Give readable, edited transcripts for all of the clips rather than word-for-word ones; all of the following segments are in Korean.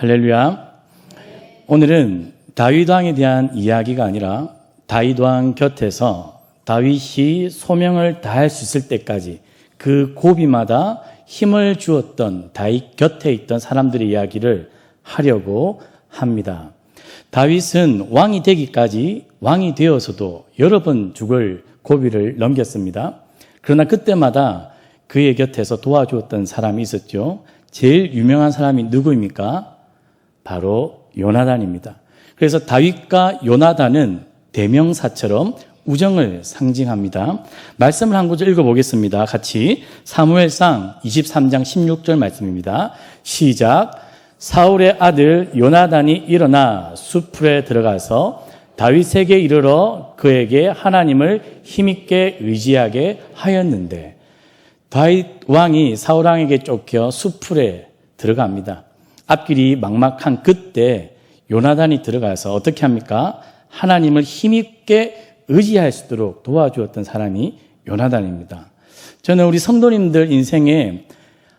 할렐루야. 오늘은 다윗 왕에 대한 이야기가 아니라 다윗 왕 곁에서 다윗이 소명을 다할 수 있을 때까지 그 고비마다 힘을 주었던 다윗 곁에 있던 사람들의 이야기를 하려고 합니다. 다윗은 왕이 되기까지 왕이 되어서도 여러 번 죽을 고비를 넘겼습니다. 그러나 그때마다 그의 곁에서 도와주었던 사람이 있었죠. 제일 유명한 사람이 누구입니까? 바로 요나단입니다. 그래서 다윗과 요나단은 대명사처럼 우정을 상징합니다. 말씀을 한 구절 읽어보겠습니다. 같이 사무엘상 23장 16절 말씀입니다. 시작. 사울의 아들 요나단이 일어나 숲풀에 들어가서 다윗에게 이르러 그에게 하나님을 힘있게 의지하게 하였는데, 다윗 왕이 사울 왕에게 쫓겨 숲풀에 들어갑니다. 앞길이 막막한 그때 요나단이 들어가서 어떻게 합니까? 하나님을 힘있게 의지할 수 있도록 도와주었던 사람이 요나단입니다. 저는 우리 성도님들 인생에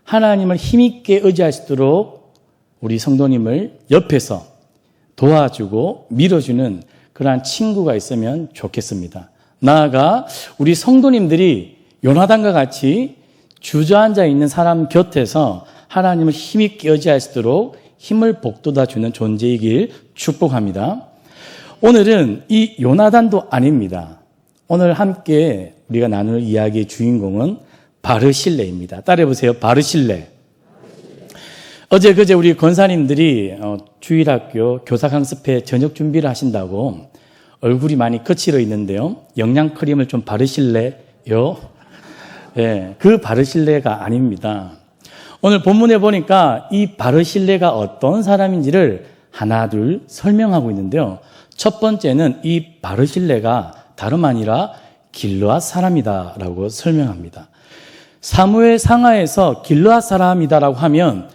하나님을 힘있게 의지할 수 있도록 우리 성도님을 옆에서 도와주고 밀어주는 그러한 친구가 있으면 좋겠습니다. 나아가 우리 성도님들이 요나단과 같이 주저앉아 있는 사람 곁에서 하나님을 힘있게 의지할 수 있도록 힘을 북돋아주는 존재이길 축복합니다. 오늘은 이 요나단도 아닙니다. 오늘 함께 우리가 나눌 이야기의 주인공은 바르실레입니다. 따라해보세요. 바르실레. 어제 그제 우리 권사님들이 주일학교 교사 강습회 저녁 준비를 하신다고 얼굴이 많이 거칠어 있는데요. 영양 크림을 좀 바르실래요? 네, 그 바르실레가 아닙니다. 오늘 본문에 보니까 이 바르실레가 어떤 사람인지를 하나 둘 설명하고 있는데요. 첫 번째는 이 바르실레가 다름 아니라 길르앗 사람이다라고 설명합니다. 사무엘 상하에서 길르앗 사람이다라고 하면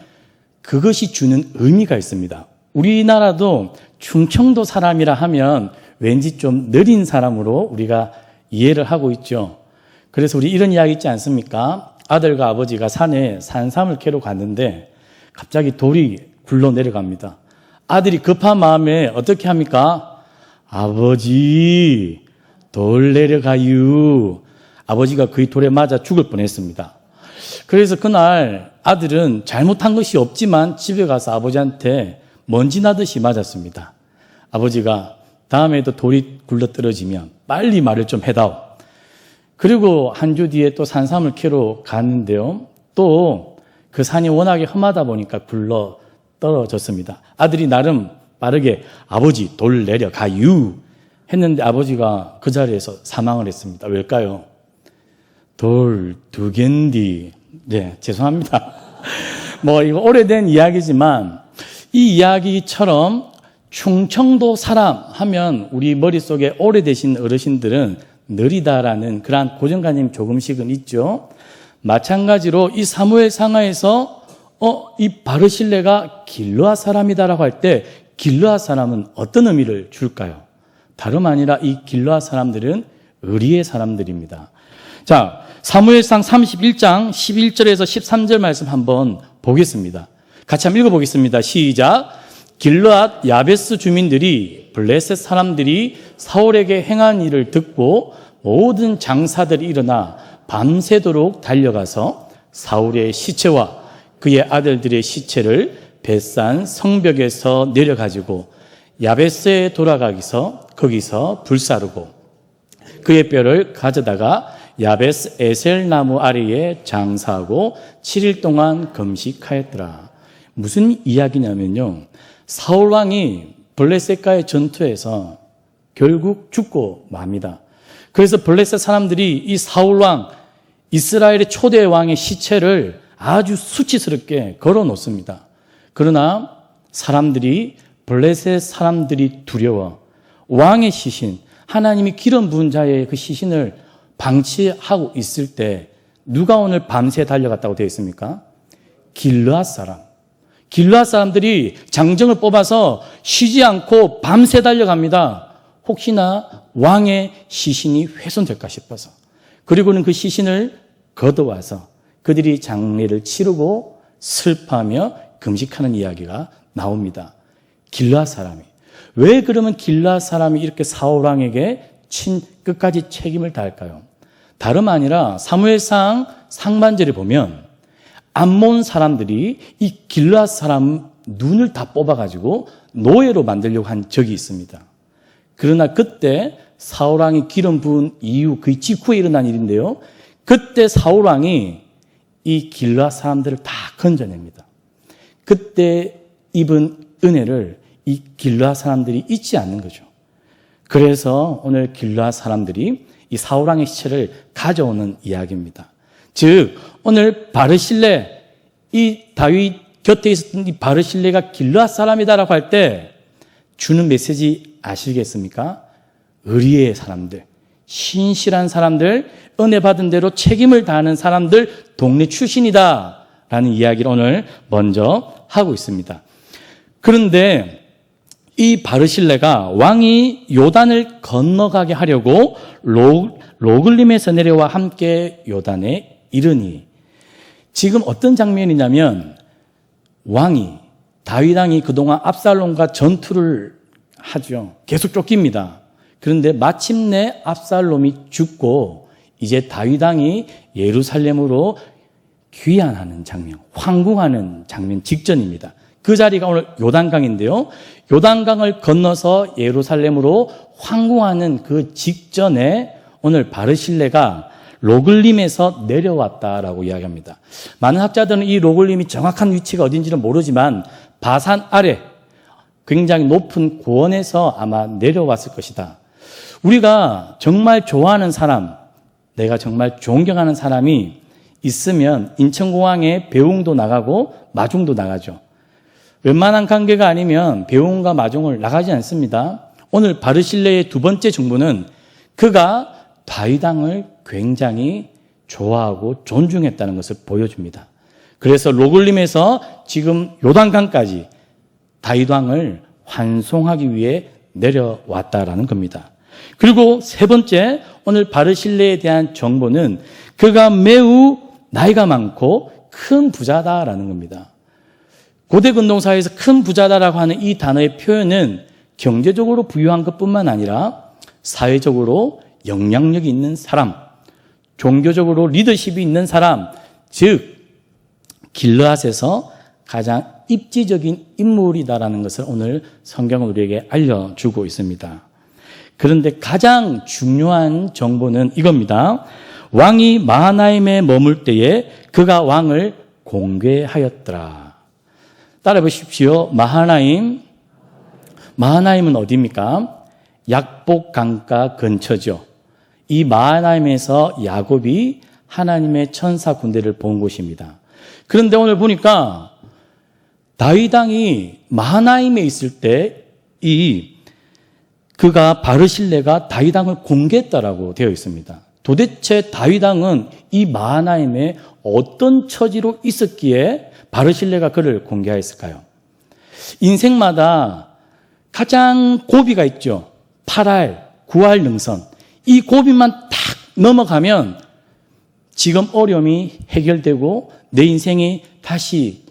그것이 주는 의미가 있습니다. 우리나라도 충청도 사람이라 하면 왠지 좀 느린 사람으로 우리가 이해를 하고 있죠. 그래서 우리 이런 이야기 있지 않습니까? 아들과 아버지가 산에 산삼을 캐러 갔는데 갑자기 돌이 굴러 내려갑니다. 아들이 급한 마음에 어떻게 합니까? 아버지, 돌 내려가유. 아버지가 그 돌에 맞아 죽을 뻔했습니다. 그래서 그날 아들은 잘못한 것이 없지만 집에 가서 아버지한테 먼지 나듯이 맞았습니다. 아버지가 다음에도 돌이 굴러 떨어지면 빨리 말을 좀 해다오. 그리고 한 주 뒤에 또 산삼을 캐러 갔는데요. 또 그 산이 워낙에 험하다 보니까 굴러 떨어졌습니다. 아들이 나름 빠르게 아버지 돌 내려가유 했는데 아버지가 그 자리에서 사망을 했습니다. 왜일까요? 돌 두 갠디. 네, 죄송합니다. 이거 오래된 이야기지만 이 이야기처럼 충청도 사람 하면 우리 머릿속에 오래되신 어르신들은 느리다라는 그러한 고정관념이 조금씩은 있죠. 마찬가지로 이 사무엘 상하에서 이 바르실레가 길르앗 사람이다라고 할 때 길르앗 사람은 어떤 의미를 줄까요? 다름 아니라 이 길르앗 사람들은 의리의 사람들입니다. 자, 사무엘상 31장 11절에서 13절 말씀 한번 보겠습니다. 같이 한번 읽어보겠습니다. 시작. 길르앗 야베스 주민들이 블레셋 사람들이 사울에게 행한 일을 듣고 모든 장사들이 일어나 밤새도록 달려가서 사울의 시체와 그의 아들들의 시체를 벳산 성벽에서 내려가지고 야베스에 돌아가기서 거기서 불사르고 그의 뼈를 가져다가 야베스 에셀 나무 아래에 장사하고 7일 동안 금식하였더라. 무슨 이야기냐면요. 사울 왕이 블레셋과의 전투에서 결국 죽고 맙니다. 그래서 블레셋 사람들이 이 사울 왕, 이스라엘의 초대 왕의 시체를 아주 수치스럽게 걸어 놓습니다. 그러나 사람들이, 블레셋 사람들이 두려워 왕의 시신, 하나님이 기름 부은 자의 그 시신을 방치하고 있을 때 누가 오늘 밤새 달려갔다고 되어 있습니까? 길르앗 사람. 길르앗 사람들이 장정을 뽑아서 쉬지 않고 밤새 달려갑니다. 혹시나 왕의 시신이 훼손될까 싶어서. 그리고는 그 시신을 걷어와서 그들이 장례를 치르고 슬퍼하며 금식하는 이야기가 나옵니다. 길르앗 사람이. 왜 그러면 길르앗 사람이 이렇게 사울왕에게 끝까지 책임을 다할까요? 다름 아니라 사무엘상 상반절에 보면 암몬 사람들이 이 길르앗 사람 눈을 다 뽑아가지고 노예로 만들려고 한 적이 있습니다. 그러나 그때 사울왕이 기름 부은 이후 그 직후에 일어난 일인데요. 그때 사울왕이 이 길르앗 사람들을 다 건져냅니다. 그때 입은 은혜를 이 길르앗 사람들이 잊지 않는 거죠. 그래서 오늘 길르앗 사람들이 이 사울왕의 시체를 가져오는 이야기입니다. 즉 오늘 바르실레, 이 다윗 곁에 있었던 이 바르실레가 길르앗 사람이다라고 할 때 주는 메시지 아시겠습니까? 의리의 사람들, 신실한 사람들, 은혜 받은 대로 책임을 다하는 사람들, 동네 출신이다라는 이야기를 오늘 먼저 하고 있습니다. 그런데 이 바르실레가 왕이 요단을 건너가게 하려고 로글림에서 내려와 함께 요단에 이르니, 지금 어떤 장면이냐면 왕이, 다윗 왕이 그동안 압살롬과 전투를 하죠. 계속 쫓깁니다. 그런데 마침내 압살롬이 죽고 이제 다윗 왕이 예루살렘으로 귀환하는 장면, 황궁하는 장면 직전입니다. 그 자리가 오늘 요단강인데요. 요단강을 건너서 예루살렘으로 황궁하는 그 직전에 오늘 바르실레가 로글림에서 내려왔다라고 이야기합니다. 많은 학자들은 이 로글림이 정확한 위치가 어딘지는 모르지만 바산 아래 굉장히 높은 고원에서 아마 내려왔을 것이다. 우리가 정말 좋아하는 사람, 내가 정말 존경하는 사람이 있으면 인천공항에 배웅도 나가고 마중도 나가죠. 웬만한 관계가 아니면 배웅과 마중을 나가지 않습니다. 오늘 바르실레의 두 번째 정보는 그가 다윗 왕을 굉장히 좋아하고 존중했다는 것을 보여줍니다. 그래서 로글림에서 지금 요단강까지 다윗 왕을 환송하기 위해 내려왔다라는 겁니다. 그리고 세 번째, 오늘 바르실레에 대한 정보는 그가 매우 나이가 많고 큰 부자다라는 겁니다. 고대 근동사회에서 큰 부자다라고 하는 이 단어의 표현은 경제적으로 부유한 것뿐만 아니라 사회적으로 영향력이 있는 사람, 종교적으로 리더십이 있는 사람, 즉 길르앗에서 가장 입지적인 인물이다라는 것을 오늘 성경은 우리에게 알려주고 있습니다. 그런데 가장 중요한 정보는 이겁니다. 왕이 마하나임에 머물 때에 그가 왕을 공개하였더라. 따라해 보십시오. 마하나임은 어디입니까? 약복 강가 근처죠. 이 마하나임에서 야곱이 하나님의 천사 군대를 본 곳입니다. 그런데 오늘 보니까 다윗 왕이 마하나임에 있을 때 그가 바르실레가 다윗 왕을 공개했다라고 되어 있습니다. 도대체 다윗 왕은 이 마하나임에 어떤 처지로 있었기에 바르실레가 그를 공개하였을까요? 인생마다 가장 고비가 있죠. 8할, 9할 능선. 이 고비만 딱 넘어가면 지금 어려움이 해결되고 내 인생이 다시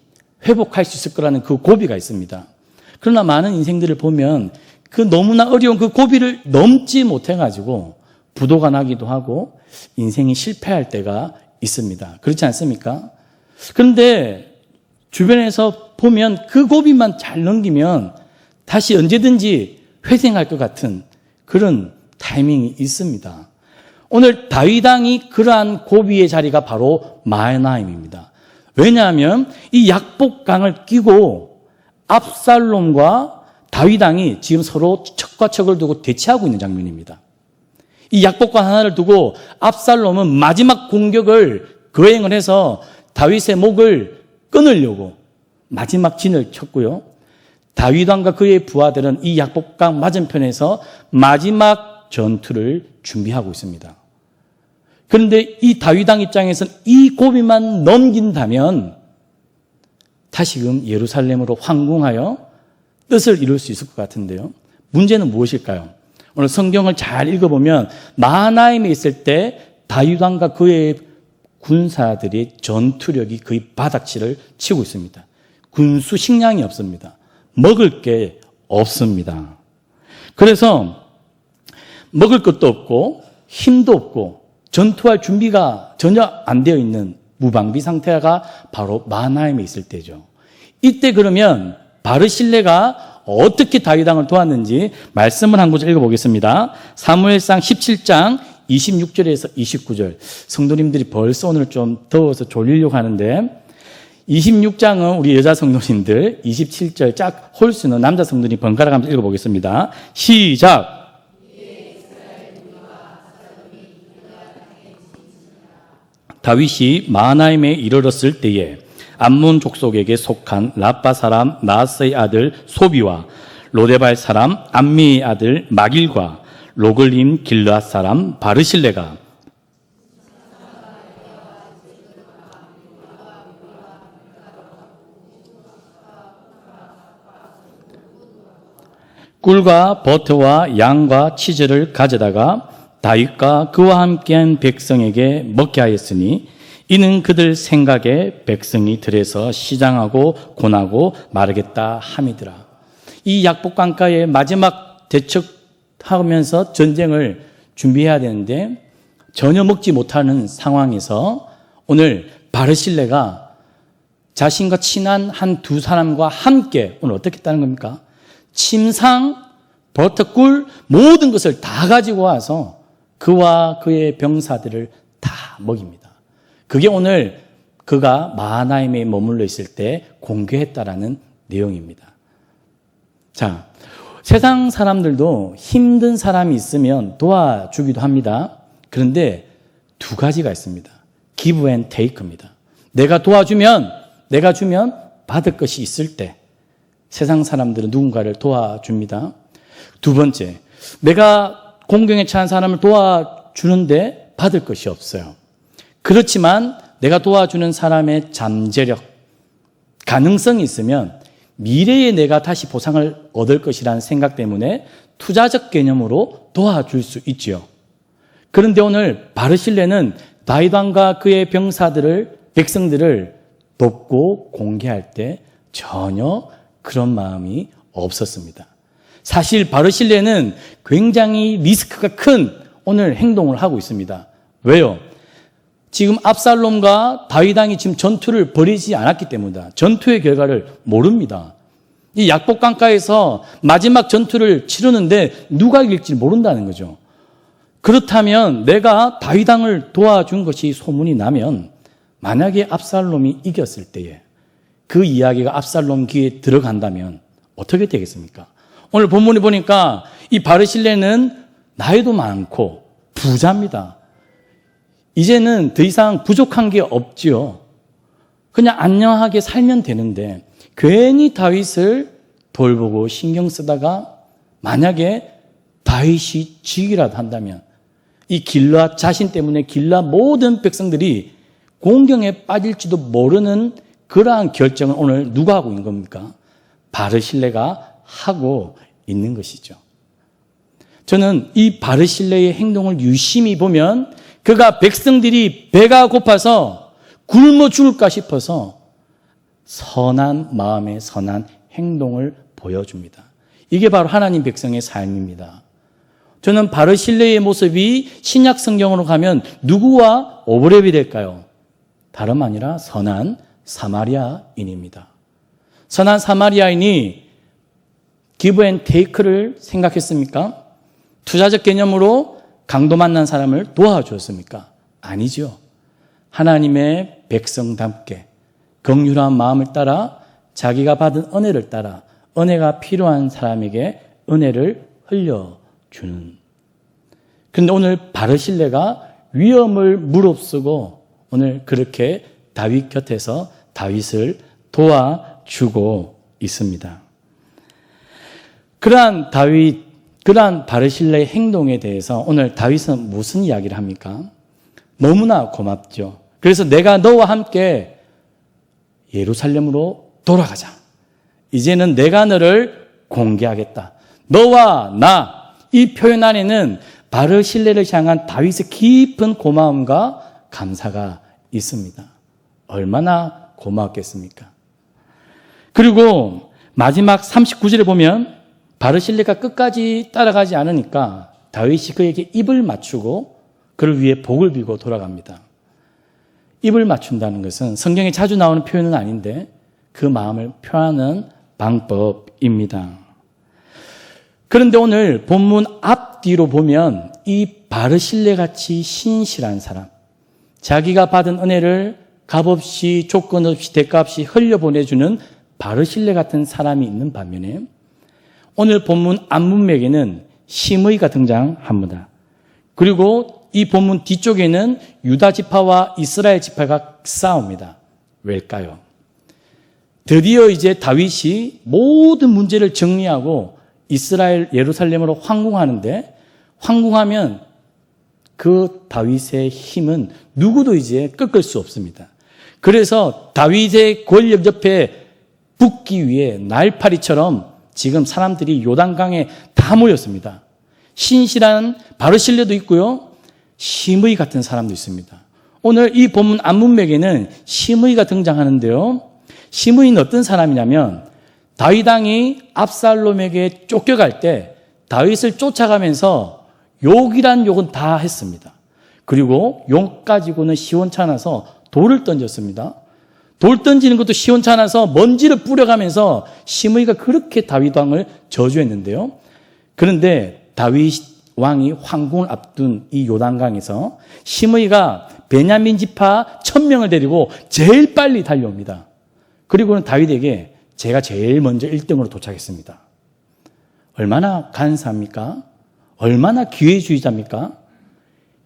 회복할 수 있을 거라는 그 고비가 있습니다. 그러나 많은 인생들을 보면 그 너무나 어려운 그 고비를 넘지 못해가지고 부도가 나기도 하고 인생이 실패할 때가 있습니다. 그렇지 않습니까? 그런데 주변에서 보면 그 고비만 잘 넘기면 다시 언제든지 회생할 것 같은 그런 타이밍이 있습니다. 오늘 다윗 왕이 그러한 고비의 자리가 바로 마하나임입니다. 왜냐하면 이 약복강을 끼고 압살롬과 다윗 왕이 지금 서로 척과 척을 두고 대치하고 있는 장면입니다. 이 약복강 하나를 두고 압살롬은 마지막 공격을 거행을 해서 다윗의 목을 끊으려고 마지막 진을 쳤고요. 다윗 왕과 그의 부하들은 이 약복강 맞은편에서 마지막 전투를 준비하고 있습니다. 그런데 이 다윗 왕 입장에서는 이 고비만 넘긴다면 다시금 예루살렘으로 황궁하여 뜻을 이룰 수 있을 것 같은데요. 문제는 무엇일까요? 오늘 성경을 잘 읽어보면 마하나임에 있을 때 다윗 왕과 그의 군사들의 전투력이 거의 바닥치를 치고 있습니다. 군수 식량이 없습니다. 먹을 게 없습니다. 그래서 먹을 것도 없고 힘도 없고 전투할 준비가 전혀 안 되어 있는 무방비 상태가 바로 마하나임에 있을 때죠. 이때 그러면 바르실레가 어떻게 다윗 왕을 도왔는지 말씀을 한 구절 읽어보겠습니다. 사무엘상 17장 26절에서 29절. 성도님들이 벌써 오늘 좀 더워서 졸리려고 하는데 26장은 우리 여자 성도님들, 27절 짝 홀수는 남자 성도님이 번갈아 가면서 읽어보겠습니다. 시작! 다윗이 마하나임에 이르렀을 때에 암몬 족속에게 속한 라빠 사람 나하스의 아들 소비와 로데발 사람 암미의 아들 마길과 로글림 길르앗 사람 바르실레가 꿀과 버터와 양과 치즈를 가져다가 다윗과 그와 함께한 백성에게 먹게 하였으니 이는 그들 생각에 백성이 들에서 시장하고 고나고 마르겠다 함이더라. 이 약복강가의 마지막 대척하면서 전쟁을 준비해야 되는데 전혀 먹지 못하는 상황에서 오늘 바르실레가 자신과 친한 한 두 사람과 함께 오늘 어떻게 했다는 겁니까? 침상, 버터꿀 모든 것을 다 가지고 와서 그와 그의 병사들을 다 먹입니다. 그게 오늘 그가 마하나임에 머물러 있을 때 공개했다라는 내용입니다. 자, 세상 사람들도 힘든 사람이 있으면 도와주기도 합니다. 그런데 두 가지가 있습니다. give and take입니다. 내가 도와주면, 내가 주면 받을 것이 있을 때 세상 사람들은 누군가를 도와줍니다. 두 번째, 내가 공경에 처한 사람을 도와주는데 받을 것이 없어요. 그렇지만 내가 도와주는 사람의 잠재력, 가능성이 있으면 미래에 내가 다시 보상을 얻을 것이라는 생각 때문에 투자적 개념으로 도와줄 수 있지요. 그런데 오늘 바르실레는 다윗 왕과 그의 병사들을, 백성들을 돕고 공개할 때 전혀 그런 마음이 없었습니다. 사실 바르실레는 굉장히 리스크가 큰 오늘 행동을 하고 있습니다. 왜요? 지금 압살롬과 다윗 왕이 지금 전투를 벌이지 않았기 때문이다. 전투의 결과를 모릅니다. 이 약복강가에서 마지막 전투를 치르는데 누가 이길지 모른다는 거죠. 그렇다면 내가 다윗 왕을 도와준 것이 소문이 나면 만약에 압살롬이 이겼을 때에 그 이야기가 압살롬 귀에 들어간다면 어떻게 되겠습니까? 오늘 본문에 보니까 이 바르실레는 나이도 많고 부자입니다. 이제는 더 이상 부족한 게 없지요. 그냥 안녕하게 살면 되는데 괜히 다윗을 돌보고 신경 쓰다가 만약에 다윗이 지기라도 한다면 이 길르앗 자신 때문에 길르앗 모든 백성들이 공경에 빠질지도 모르는 그러한 결정을 오늘 누가 하고 있는 겁니까? 바르실레가 하고 있는 것이죠. 저는 이 바르실레의 행동을 유심히 보면 그가 백성들이 배가 고파서 굶어 죽을까 싶어서 선한 마음의 선한 행동을 보여줍니다. 이게 바로 하나님 백성의 삶입니다. 저는 바르실레의 모습이 신약 성경으로 가면 누구와 오버랩이 될까요? 다름 아니라 선한 사마리아인입니다. 선한 사마리아인이 give and take를 생각했습니까? 투자적 개념으로 강도 만난 사람을 도와주었습니까? 아니죠. 하나님의 백성답게 긍휼한 마음을 따라 자기가 받은 은혜를 따라 은혜가 필요한 사람에게 은혜를 흘려주는. 그런데 오늘 바르실레가 위험을 무릅쓰고 오늘 그렇게 다윗 곁에서 다윗을 도와주고 있습니다. 그러한 바르실레의 행동에 대해서 오늘 다윗은 무슨 이야기를 합니까? 너무나 고맙죠. 그래서 내가 너와 함께 예루살렘으로 돌아가자. 이제는 내가 너를 공개하겠다. 너와 나, 이 표현 안에는 바르실레를 향한 다윗의 깊은 고마움과 감사가 있습니다. 얼마나 고마웠겠습니까? 그리고 마지막 39절에 보면 바르실레가 끝까지 따라가지 않으니까 다윗이 그에게 입을 맞추고 그를 위해 복을 빌고 돌아갑니다. 입을 맞춘다는 것은 성경에 자주 나오는 표현은 아닌데 그 마음을 표하는 방법입니다. 그런데 오늘 본문 앞뒤로 보면 이 바르실레같이 신실한 사람, 자기가 받은 은혜를 값없이 조건 없이 대가 없이 흘려보내주는 바르실레 같은 사람이 있는 반면에 오늘 본문 앞문맥에는 시므이가 등장합니다. 그리고 이 본문 뒤쪽에는 유다 지파와 이스라엘 지파가 싸웁니다. 왜일까요? 드디어 이제 다윗이 모든 문제를 정리하고 이스라엘 예루살렘으로 황궁하는데 황궁하면 그 다윗의 힘은 누구도 이제 꺾을 수 없습니다. 그래서 다윗의 권력 옆에 붙기 위해 날파리처럼 지금 사람들이 요단강에 다 모였습니다. 신실한 바르실레도 있고요. 시므이 같은 사람도 있습니다. 오늘 이 본문 앞문맥에는 시므이가 등장하는데요. 시므이는 어떤 사람이냐면 다윗 왕이 압살롬에게 쫓겨갈 때 다윗을 쫓아가면서 욕이란 욕은 다 했습니다. 그리고 욕 가지고는 시원찮아서 돌을 던졌습니다. 돌 던지는 것도 시원찮아서 먼지를 뿌려가면서 시므이가 그렇게 다윗 왕을 저주했는데요. 그런데 다윗 왕이 황궁을 앞둔 이 요단강에서 시므이가 베냐민 지파 1000명을 데리고 제일 빨리 달려옵니다. 그리고는 다윗에게 제가 제일 먼저 1등으로 도착했습니다. 얼마나 간사합니까? 얼마나 기회주의자입니까?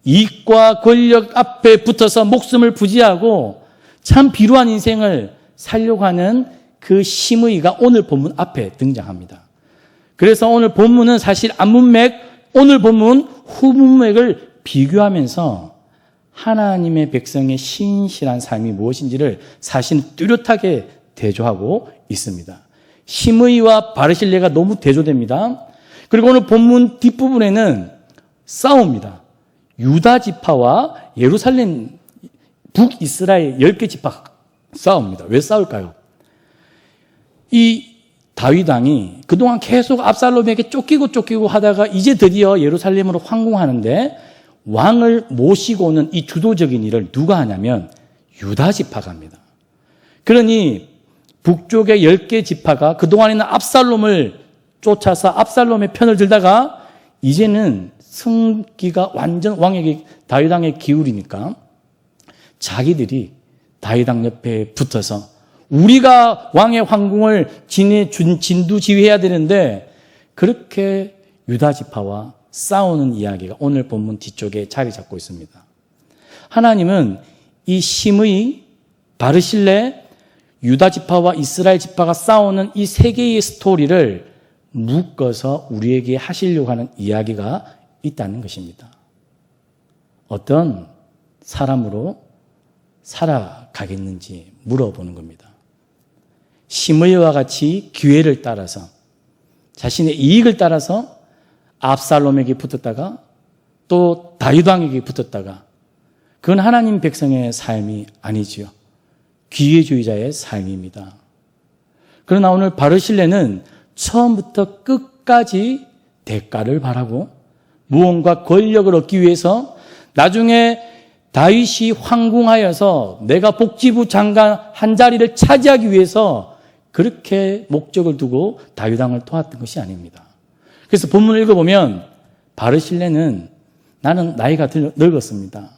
이익과 권력 앞에 붙어서 목숨을 부지하고 참 비루한 인생을 살려고 하는 그 시므이가 오늘 본문 앞에 등장합니다. 그래서 오늘 본문은 사실 앞문맥, 오늘 본문 후문맥을 비교하면서 하나님의 백성의 신실한 삶이 무엇인지를 사실 뚜렷하게 대조하고 있습니다. 시므이와 바르실레가 너무 대조됩니다. 그리고 오늘 본문 뒷부분에는 싸웁니다. 유다 지파와 예루살렘 북이스라엘 10개 지파 싸웁니다. 왜 싸울까요? 이 다윗 왕이 그동안 계속 압살롬에게 쫓기고 하다가 이제 드디어 예루살렘으로 황궁하는데 왕을 모시고 오는 이 주도적인 일을 누가 하냐면 유다 지파가 합니다. 그러니 북쪽의 10개 지파가 그동안에는 압살롬을 쫓아서 압살롬의 편을 들다가 이제는 승기가 완전 왕에게 다윗 왕에 기울이니까 자기들이 다윗 왕 옆에 붙어서 우리가 왕의 황궁을 진두지휘해야 되는데 그렇게 유다 지파와 싸우는 이야기가 오늘 본문 뒤쪽에 자리 잡고 있습니다. 하나님은 이 시므이, 바르실레, 유다 지파와 이스라엘 지파가 싸우는 이 세 개의 스토리를 묶어서 우리에게 하시려고 하는 이야기가 있다는 것입니다. 어떤 사람으로 살아가겠는지 물어보는 겁니다. 시므이와 같이 기회를 따라서 자신의 이익을 따라서 압살롬에게 붙었다가 또 다윗 왕에게 붙었다가 그건 하나님 백성의 삶이 아니지요. 기회주의자의 삶입니다. 그러나 오늘 바르실레는 처음부터 끝까지 대가를 바라고 무언가 권력을 얻기 위해서 나중에 다윗이 황궁하여서 내가 복지부 장관 한 자리를 차지하기 위해서 그렇게 목적을 두고 다윗 왕을 도왔던 것이 아닙니다. 그래서 본문을 읽어보면 바르실레는 나는 나이가 늙었습니다.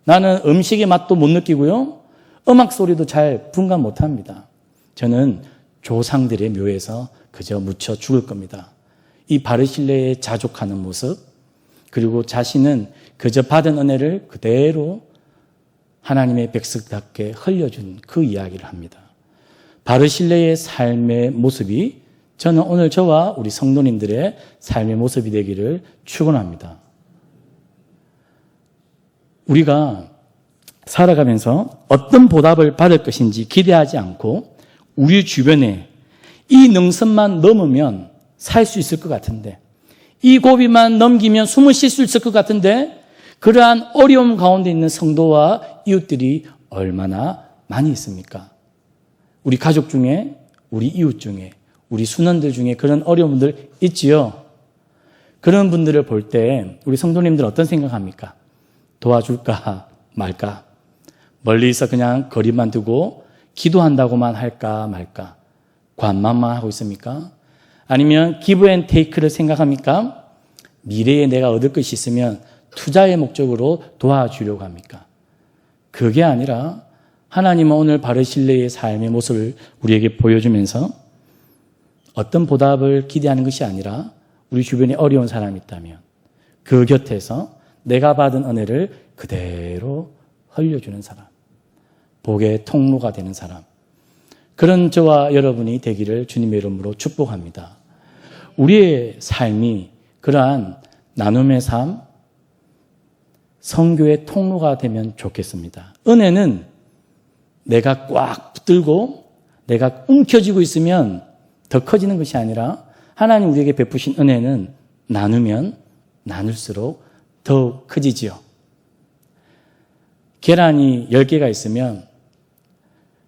나는 음식의 맛도 못 느끼고요. 음악 소리도 잘 분간 못합니다. 저는 조상들의 묘에서 그저 묻혀 죽을 겁니다. 이 바르실레의 자족하는 모습 그리고 자신은 그저 받은 은혜를 그대로 하나님의 백성답게 흘려준 그 이야기를 합니다. 바르실레의 삶의 모습이 저는 오늘 저와 우리 성도님들의 삶의 모습이 되기를 축원합니다. 우리가 살아가면서 어떤 보답을 받을 것인지 기대하지 않고 우리 주변에 이 능선만 넘으면 살 수 있을 것 같은데 이 고비만 넘기면 숨을 쉴 수 있을 것 같은데 그러한 어려움 가운데 있는 성도와 이웃들이 얼마나 많이 있습니까? 우리 가족 중에 우리 이웃 중에, 우리 순원들 중에 그런 어려운 분들 있지요. 그런 분들을 볼 때 우리 성도님들 어떤 생각합니까? 도와줄까 말까? 멀리서 그냥 거리만 두고 기도한다고만 할까 말까? 관망만 하고 있습니까? 아니면 기브 앤 테이크를 생각합니까? 미래에 내가 얻을 것이 있으면 투자의 목적으로 도와주려고 합니까? 그게 아니라 하나님은 오늘 바르실레의 삶의 모습을 우리에게 보여주면서 어떤 보답을 기대하는 것이 아니라 우리 주변에 어려운 사람이 있다면 그 곁에서 내가 받은 은혜를 그대로 흘려주는 사람, 복의 통로가 되는 사람, 그런 저와 여러분이 되기를 주님의 이름으로 축복합니다. 우리의 삶이 그러한 나눔의 삶, 선교의 통로가 되면 좋겠습니다. 은혜는 내가 꽉 붙들고 내가 움켜쥐고 있으면 더 커지는 것이 아니라 하나님 우리에게 베푸신 은혜는 나누면 나눌수록 더욱 커지지요. 계란이 10개가 있으면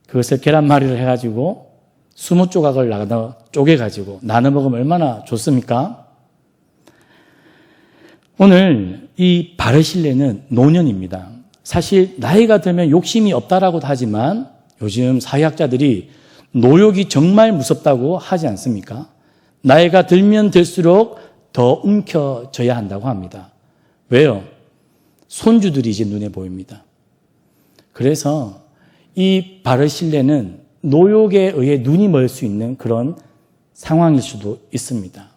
그것을 계란말이를 해가지고 20조각을 쪼개가지고 나눠 먹으면 얼마나 좋습니까? 오늘 이 바르실레는 노년입니다. 사실 나이가 들면 욕심이 없다라고도 하지만 요즘 사회학자들이 노욕이 정말 무섭다고 하지 않습니까? 나이가 들면 들수록 더 움켜져야 한다고 합니다. 왜요? 손주들이 이제 눈에 보입니다. 그래서 이 바르실레는 노욕에 의해 눈이 멀 수 있는 그런 상황일 수도 있습니다.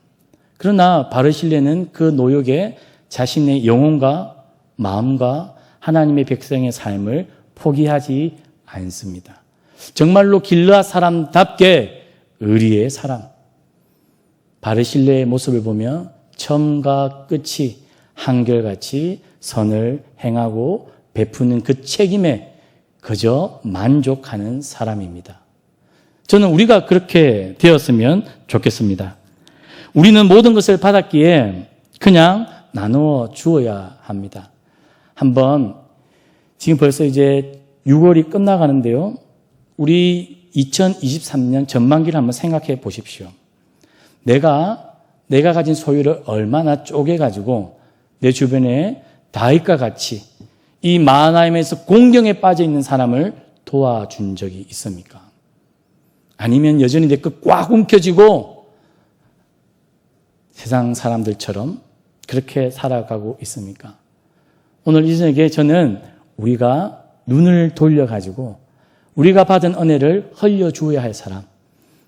그러나 바르실레는 그 노욕에 자신의 영혼과 마음과 하나님의 백성의 삶을 포기하지 않습니다. 정말로 길르앗 사람답게 의리의 사람, 바르실레의 모습을 보며 처음과 끝이 한결같이 선을 행하고 베푸는 그 책임에 그저 만족하는 사람입니다. 저는 우리가 그렇게 되었으면 좋겠습니다. 우리는 모든 것을 받았기에 그냥 나누어 주어야 합니다. 한번 지금 벌써 이제 6월이 끝나가는데요. 우리 2023년 전반기를 한번 생각해 보십시오. 내가 가진 소유를 얼마나 쪼개가지고 내 주변에 다윗과 같이 이 마하나임에서 공경에 빠져 있는 사람을 도와준 적이 있습니까? 아니면 여전히 내 것 꽉 움켜쥐고 세상 사람들처럼 그렇게 살아가고 있습니까? 오늘 이 저녁에 저는 우리가 눈을 돌려가지고 우리가 받은 은혜를 흘려주어야 할 사람,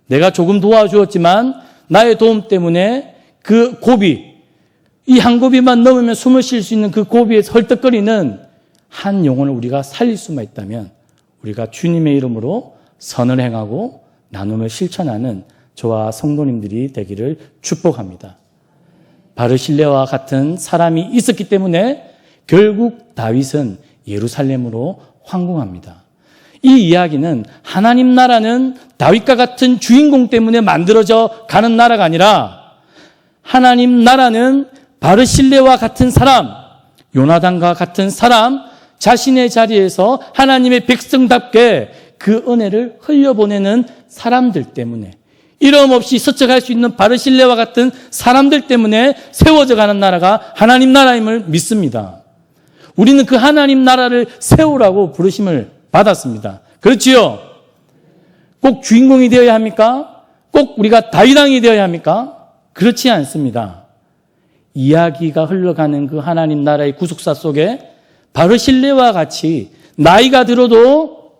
내가 조금 도와주었지만 나의 도움 때문에 그 고비, 이 한 고비만 넘으면 숨을 쉴 수 있는 그 고비에서 헐떡거리는 한 영혼을 우리가 살릴 수만 있다면 우리가 주님의 이름으로 선을 행하고 나눔을 실천하는 저와 성도님들이 되기를 축복합니다. 바르실레와 같은 사람이 있었기 때문에 결국 다윗은 예루살렘으로 황궁합니다. 이 이야기는 하나님 나라는 다윗과 같은 주인공 때문에 만들어져 가는 나라가 아니라 하나님 나라는 바르실레와 같은 사람, 요나단과 같은 사람, 자신의 자리에서 하나님의 백성답게 그 은혜를 흘려보내는 사람들 때문에, 이름 없이 스쳐갈 수 있는 바르실레와 같은 사람들 때문에 세워져 가는 나라가 하나님 나라임을 믿습니다. 우리는 그 하나님 나라를 세우라고 부르심을 받았습니다. 그렇지요? 꼭 주인공이 되어야 합니까? 꼭 우리가 다윗왕이 되어야 합니까? 그렇지 않습니다. 이야기가 흘러가는 그 하나님 나라의 구속사 속에 바르실레와 같이 나이가 들어도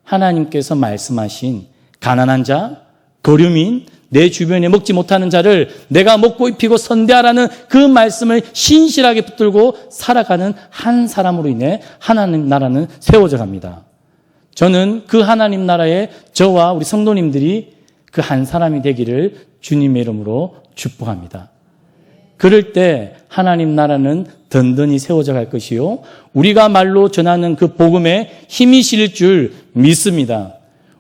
하나님께서 말씀하신 가난한 자, 거류민, 내 주변에 먹지 못하는 자를 내가 먹고 입히고 선대하라는 그 말씀을 신실하게 붙들고 살아가는 한 사람으로 인해 하나님 나라는 세워져 갑니다. 저는 그 하나님 나라에 저와 우리 성도님들이 그 한 사람이 되기를 주님의 이름으로 축복합니다. 그럴 때 하나님 나라는 든든히 세워져 갈 것이요, 우리가 말로 전하는 그 복음에 힘이 실릴 줄 믿습니다.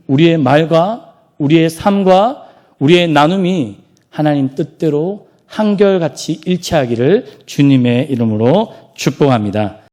우리의 말과 우리의 삶과 우리의 나눔이 하나님 뜻대로 한결같이 일치하기를 주님의 이름으로 축복합니다.